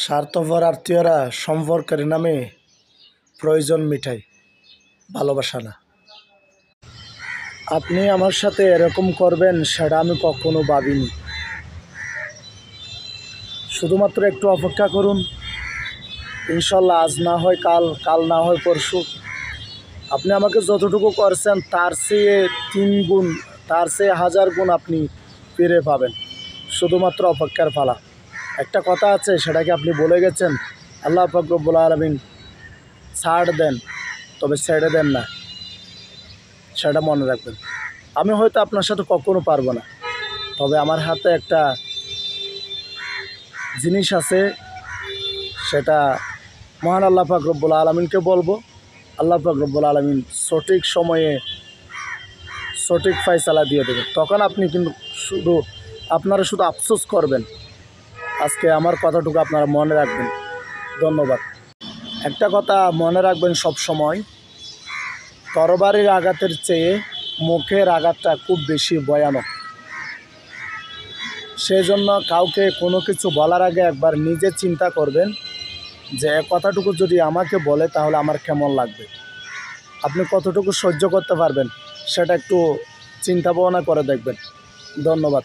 স্বার্থপর আত্মীয়রা সম্পর্কের নামে প্রয়োজন মিটায়, ভালোবাসা না। আপনি আমার সাথে এরকম করবেন সেটা আমি কখনো ভাবিনি। শুধুমাত্র একটু অপেক্ষা করুন, ইনশাল্লাহ আজ না হয় কাল, কাল না হয় পরশু আপনি আমাকে যতটুকু করছেন তার চেয়ে 3 গুণ, তার চেয়ে 1000 গুণ আপনি ফিরে পাবেন। শুধুমাত্র অপেক্ষার পালা। একটা কথা আছে, সেটাকে আপনি বলে গেছেন, আল্লাহ পাক রব্বুল আলামিন ছাড় দেন তবে ছেড়ে দেন না, সেটা মনে রাখবেন। আমি হয়তো আপনার সাথে কখনো পারবো না, তবে আমার হাতে একটা জিনিস আছে, সেটা মহান আল্লাহ পাক রব্বুল আলামিনকে বলবো। আল্লাহ পাক রব্বুল আলামিন সঠিক সময়ে সঠিক ফয়সালা দিয়ে দেবে। তখন আপনি কিন্তু আপনারা শুধু আফসোস করবেন। আজকে আমার কথাটুকু আপনারা মনে রাখবেন। ধন্যবাদ। একটা কথা মনে রাখবেন সব সময়, তরবারির আঘাতের চেয়ে মুখের আঘাতটা খুব বেশি ভয়ানক। সেই জন্য কাউকে কোনো কিছু বলার আগে একবার নিজে চিন্তা করবেন যে কথাটুকু যদি আমাকে বলে তাহলে আমার কেমন লাগবে। আপনি কতটুকু সহ্য করতে পারবেন সেটা একটু চিন্তা ভাবনা করে দেখবেন। ধন্যবাদ।